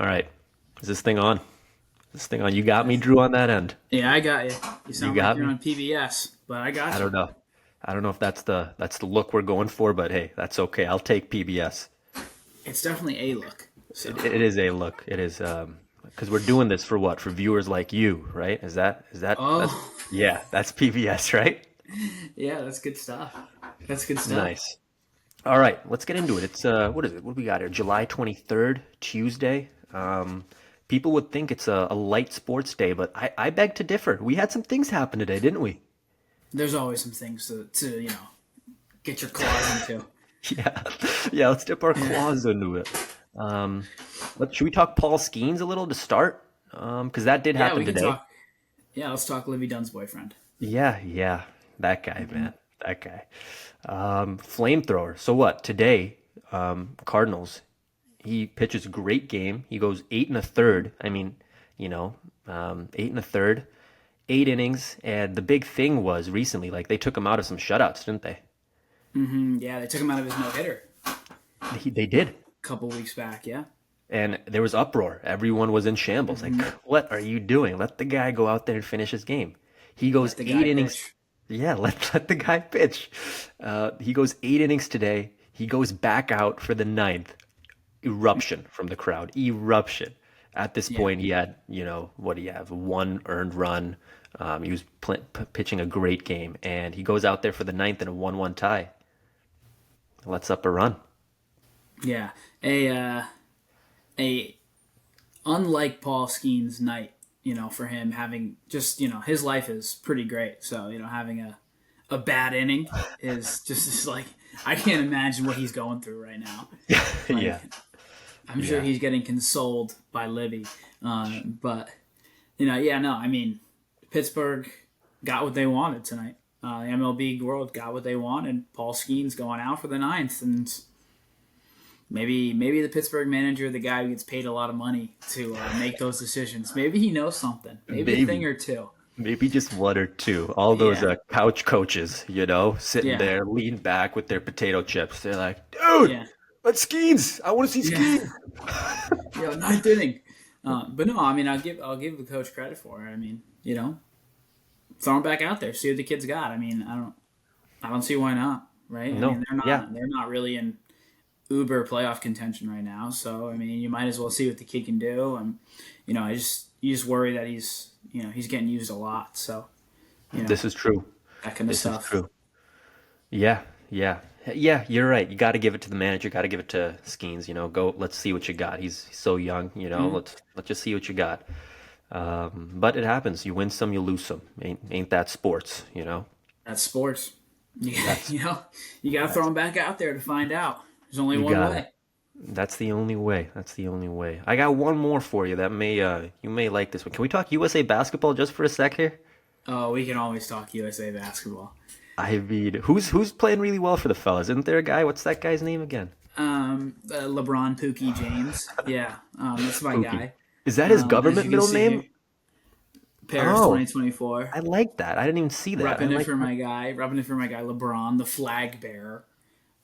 All right. Is this thing on? This thing on? You got me, Drew, on that end. Yeah, I got you. You You sound like got you're me. on PBS, but I I got you. don't know. I don't know if that's the look we're going for, but hey, that's okay. I'll take PBS. It's definitely a look. So, It is a look. It is because we're doing this for what? For viewers like you, right? That's oh, yeah, that's PBS, right? yeah, that's good stuff. That's good stuff. Nice. All right, let's get into it. It's what is it? What do we got here? July 23rd, Tuesday. People would think it's a light sports day, but I beg to differ. We had some things happen today, didn't we? There's always some things to get your claws into. Yeah, yeah. Let's dip our Yeah, claws into it. Um, should we talk Paul Skenes a little to start? Because that did yeah, happen we can today. talk. Yeah, let's talk Livy Dunn's boyfriend. Yeah, yeah. That guy, Hmm. man. That guy. Flamethrower. So what? Today, Cardinals. He pitches a great game. He goes eight and a third. I mean, you know, eight and a third, 8 innings. And the big thing was recently, like they took him out of some shutouts, didn't they? Yeah, they took him out of his no hitter They did. a couple weeks back. Yeah, And there was uproar. Everyone was in shambles. Like, what are you doing? Let the guy go out there and finish his game. He goes let the eight guy innings. pitch. Yeah, let the guy pitch. He goes 8 innings today. He goes back out for the ninth. Eruption from the crowd. Eruption. At this Yeah, point, he had, what do you have? One earned run. He was pitching a great game, and he goes out there for the ninth in a 1-1 tie. Let's up a run. yeah. A unlike Paul Skenes' night, for him having just, his life is pretty great. So, having a bad inning is just like, I can't imagine what he's going through right now. Like, Yeah, I'm sure yeah. he's getting consoled by Livy. But, yeah, no, I mean, Pittsburgh got what they wanted tonight. The MLB world got what they wanted. Paul Skenes going out for the ninth, and maybe the Pittsburgh manager, the guy who gets paid a lot of money to make those decisions, maybe he knows something, maybe a thing Maybe. or two. Maybe just one or two. All those Yeah, couch coaches, sitting yeah, there, leaned back with their potato chips. They're like, dude, yeah, let's Skeens. I want to see yeah, Skeens. yeah. Ninth inning. But no, I mean, I'll give the coach credit for it. I mean, throw him back out there, see what the kid's got. I mean, I don't see why not, right? I No, mean, they're yeah, not they're not really in uber playoff contention right now, so I mean, you might as well see what the kid can do. And you just worry that he's getting used a lot, so you know this is true. that kind of This is stuff. true. Yeah, yeah, yeah. You're right. You got to give it to the manager. Got to give it to Skeens. Go. Let's see what you got. He's so young. Mm-hmm. Let's just see what you got. But it happens. You win some, you lose some. Ain't that sports? That's sports. Yeah, That's you got to throw that's him back out there to find out. There's only you one got it. way. That's the only way. That's the only way. I got one more for you that you may like this one. Can we talk USA basketball just for a sec here? Oh, we can always talk USA basketball. I mean, who's playing really well for the fellas? Isn't there a guy? What's that guy's name again? LeBron Pookie James. Yeah, that's my Pookie. guy. Is that his As government you can middle see name? here, Paris Oh, 2024. I like that. I didn't even see that. I Repping it like for that. my guy. Repping it for my guy LeBron, the flag bearer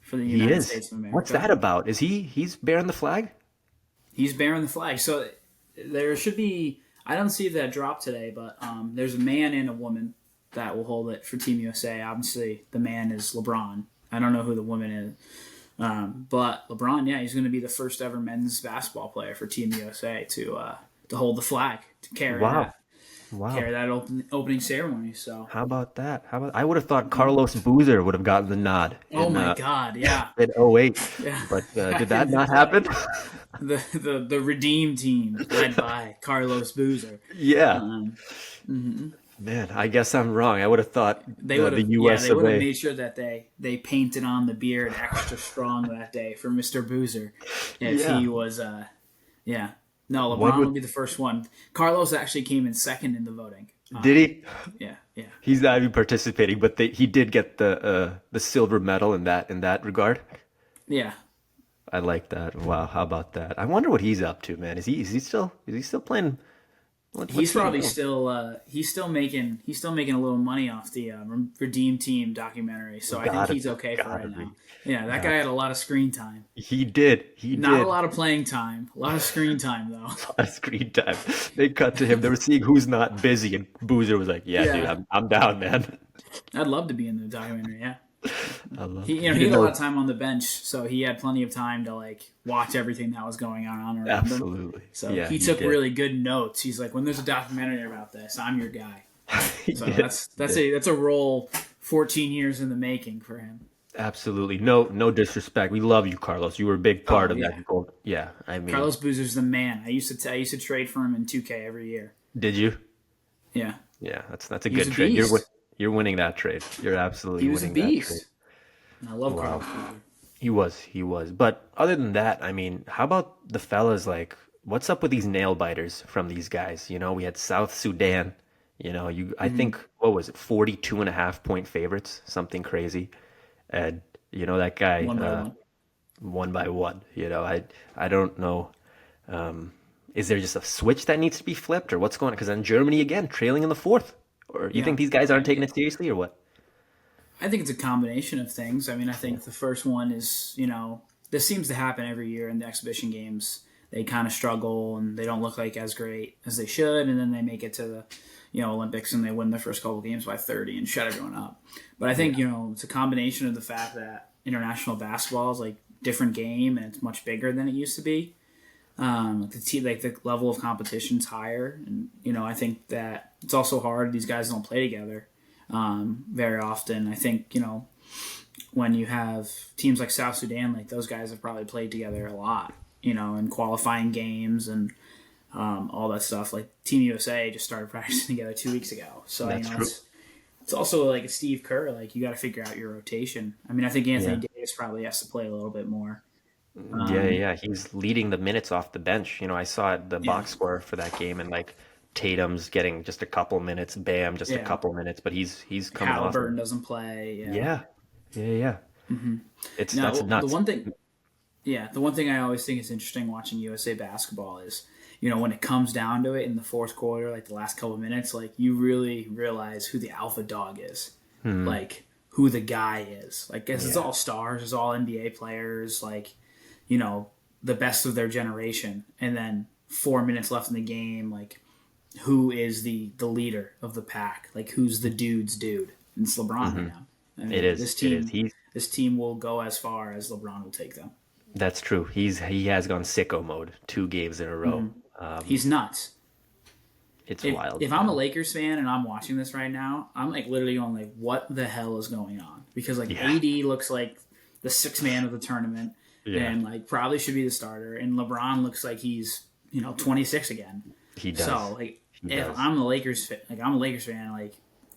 for the He United is. States of What's America. that about? He's bearing the flag? He's bearing the flag. So there should be. I don't see that drop today, but there's a man and a woman that will hold it for Team USA. Obviously, the man is LeBron. I don't know who the woman is, but LeBron, yeah, he's going to be the first ever men's basketball player for Team USA to hold the flag, to Wow. Wow. carry that opening ceremony. So, How about that? I would have thought Carlos Boozer would have gotten the nod oh in my uh God, yeah, in '08, yeah, but did back that in the not day. happen? The Redeem team led by Carlos Boozer. Yeah. Um, mhm. Man, I guess I'm wrong. I would have thought They the would the have, yeah, US they of would have A. made sure that they painted on the beard extra strong that day for Mr. Boozer, if Yeah. he was, yeah. No, One LeBron with would be the first one. Carlos actually came in second in the voting. Did he? Yeah, yeah, He's not even participating, but he did get the silver medal in that regard. yeah. I like that. Wow, how about that? I wonder what he's up to, man. Is he still playing What's he doing? He's still making a little money off the Redeem Team documentary. So I think Gotta he's okay for gotta right be. now. Yeah, that guy Got had a lot of screen time. He did. He Not a did. lot of playing time. A lot of screen time though. A lot of screen time. They cut to him. They were seeing who's not busy, and Boozer was like, "Yeah, dude, Yeah, I'm down, man." I'd love to be in the documentary. Yeah. I love He, it. He he had didn't a lot know. of time on the bench, so he had plenty of time to like watch everything that was going on around him. Absolutely. So Yeah, he he took did. really good notes. He's like, when there's a documentary about this, I'm your guy. He So did. He did. that's a role 14 years in the making for him. Absolutely. No disrespect. We love you, Carlos. You were a big part Oh of yeah, that goal. Yeah, I mean, Carlos Boozer's the man. I used to trade for him in 2K every year. did you? Yeah, Yeah, that's a he was good a trade. beast. You're winning that trade. You're absolutely He was a winning that trade. beast. And I love Wow. Carlos Boozer. He was. But other than that, I mean, how about the fellas like what's up with these nail biters from these guys? We had South Sudan, I think Hmm. what was it, 42 and a half point favorites, something crazy. And that guy One by one. one by one, I don't know. Um, is there just a switch that needs to be flipped or what's going on? Because then Germany again trailing in the fourth. Or you Yeah, think these guys aren't taking it seriously or what? I think it's a combination of things. I mean, I think the first one is, this seems to happen every year in the exhibition games. They kind of struggle and they don't look like as great as they should, and then they make it to the, Olympics and they win their first couple games by 30 and shut everyone up. But I think, Yeah. it's a combination of the fact that international basketball is like different game and it's much bigger than it used to be. The level of competition's higher, and I think that it's also hard. These guys don't play together very often. I think when you have teams like South Sudan, like those guys have probably played together a lot, in qualifying games and all that stuff. Like Team USA just started practicing together 2 weeks ago, so That's true. it's also like a Steve Kerr. Like you got to figure out your rotation. I mean, I think Anthony Yeah. Davis probably has to play a little bit more. Yeah, Um, yeah, he's leading the minutes off the bench. I saw the yeah, box score for that game, and like Tatum's getting just a couple minutes, Bam just a yeah. couple minutes, but he's coming off of. Halliburton doesn't play. Yeah. Yeah, yeah, yeah. That's Now the nuts. one thing Yeah, the one thing I always think is interesting watching USA basketball is, when it comes down to it in the fourth quarter, like the last couple of minutes, like you really realize who the alpha dog is, Hmm. like who the guy is. Like, guess it's Yeah. all stars, it's all NBA players, like the best of their generation, and then 4 minutes left in the game, like who is the leader of the pack? Like who's the dude's dude? And it's LeBron right Hmm. now. I It mean, is. It is. this team will go as far as LeBron will take them. That's true. He has gone sicko mode 2 games in a row. He's nuts. It's If wild, I'm a man. Lakers fan and I'm watching this right now, I'm like literally going like, what the hell is going on? Because like Yeah, AD looks like the sixth man of the tournament yeah. and like probably should be the starter, and LeBron looks like he's 26 again. He does. So like He if does. I'm the Lakers like I'm a Lakers fan, like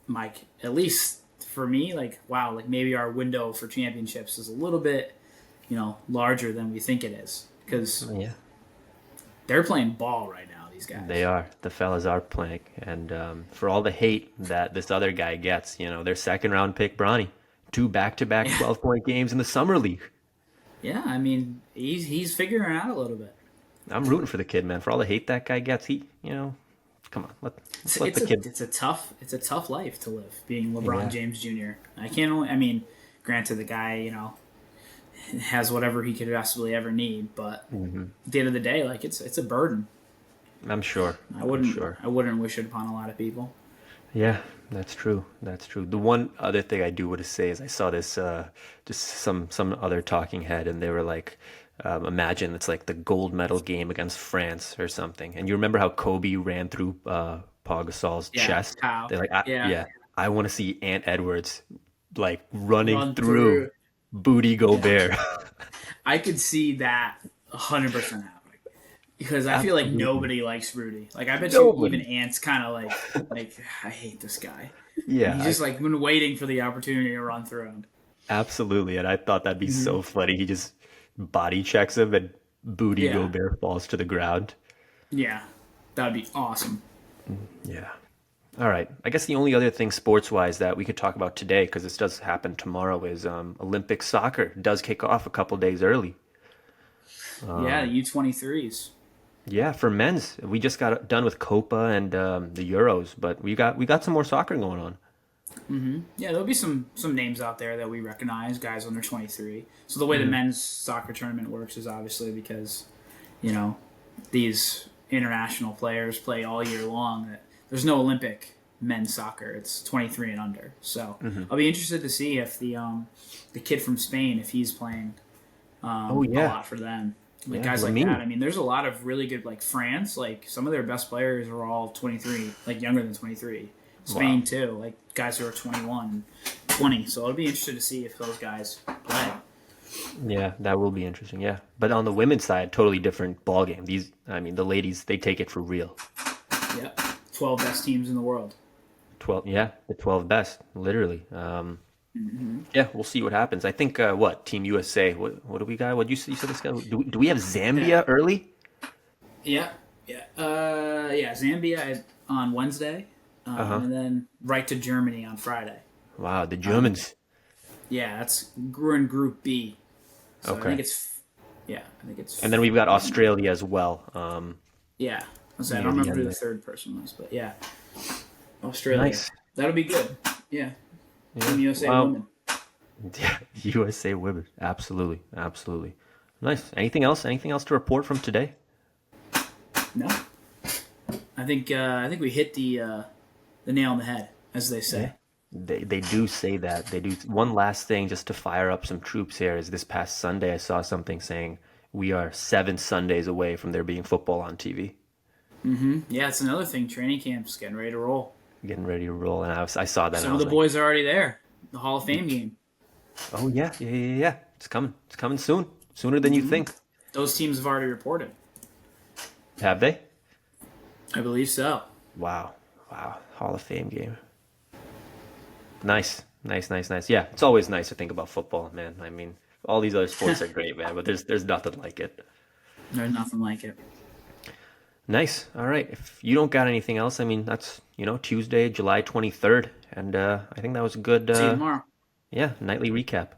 Mike, at least for me, like wow, like maybe our window for championships is a little bit larger than we think it is, because Yeah. they're playing ball right now. These They guys. are. The fellas are playing. And for all the hate that this other guy gets, their second round pick, Bronny, two back-to-back Yeah, 12-point games in the summer league. yeah. I mean, he's figuring it out a little bit. I'm rooting for the kid, man. For all the hate that guy gets, come on, let's let the kid. It's a tough life to live being LeBron Yeah. James Jr. I can't only. I mean, granted, the guy has whatever he could possibly ever need, but Hmm. at the end of the day, like it's a burden. I'm sure. I I'm wouldn't sure. I wouldn't wish it upon a lot of people. Yeah, that's true. That's true. The one other thing I do want to say is I saw this just some other talking head, and they were like, imagine it's like the gold medal game against France or something. And you remember how Kobe ran through Paul Gasol's Yeah, chest? how? They're like, Yeah, yeah, I want to see Ant Edwards like running run through through. Booty Yeah, Gobert. I could see that 100% happening because I feel like Absolutely. nobody likes Rudy. Like I bet you even Nobody. Ant's kind of like I hate this guy. Yeah, He's just like been waiting for the opportunity to run through him. absolutely. And I thought that'd be Hmm. so funny. He just body checks him and Booty Yeah, Gobert falls to the ground. yeah, that would be awesome. Yeah. All right. I guess the only other thing sports wise that we could talk about today, because this does happen tomorrow, is Olympic soccer does kick off a couple days early. Yeah, Um, the U23s. Yeah, for men's, we just got done with Copa and the Euros, but we got some more soccer going on. Yeah, there'll be some names out there that we recognize, guys under 23. So the way the Hmm. men's soccer tournament works is obviously because you know these international players play all year long. There's no Olympic men's soccer. It's 23 and under. So Hmm. I'll be interested to see if the kid from Spain, if he's playing Oh a yeah, lot for them. Like yeah, guys like that. Lamine. I mean, there's a lot of really good like France. Like some of their best players are all 23, like younger than 23. Wow. Spain too, like guys who are 21, 20. So it'll be interesting to see if those guys play. Yeah, that will be interesting. Yeah, but on the women's side, totally different ball game. These, I mean, the ladies, they take it for real. Yep, 12 best teams in the world. 12, yeah, the 12 best, literally. Yeah, we'll see what happens. I think what Team USA? What do we got? What you said this guy? Do we have Yeah, Zambia early? yeah, yeah. Yeah. Zambia on Wednesday, Uh-huh. and then right to Germany on Friday. Wow, the Um, Germans. yeah, we're in Group B, so I think Okay. it's yeah, I think And then we've it's got Australia as well. yeah. I Near don't the remember who end the there. third person was, but yeah, Australia. Nice. That'll be good. Yeah, Yeah. Team USA Well, women. yeah, USA women. Absolutely. Absolutely. Nice. Anything else? Anything else to report from today? No, I think we hit the nail on the head, as they Yeah. say. They do say that. They do. One last thing just to fire up some troops here is this past Sunday I saw something saying we are 7 Sundays away from there being football on TV. Yeah, it's another thing. Training camp's getting ready to roll. Getting ready to roll. And I saw that and Some I of was the like, boys are already there. The Hall of Fame game. oh yeah, yeah, yeah, yeah. Yeah. It's coming. It's coming soon. Sooner than you think. Those teams have already reported. Have they? I believe so. Wow. Wow. Hall of Fame game. Nice. Nice, nice, nice. Yeah, it's always nice to think about football, man. I mean, all these other sports are great, man, but there's nothing like it. There's nothing like it. Nice. All right. If you don't got anything else, I mean, that's, Tuesday, July 23rd, and I think that was a good See you tomorrow. yeah, nightly recap.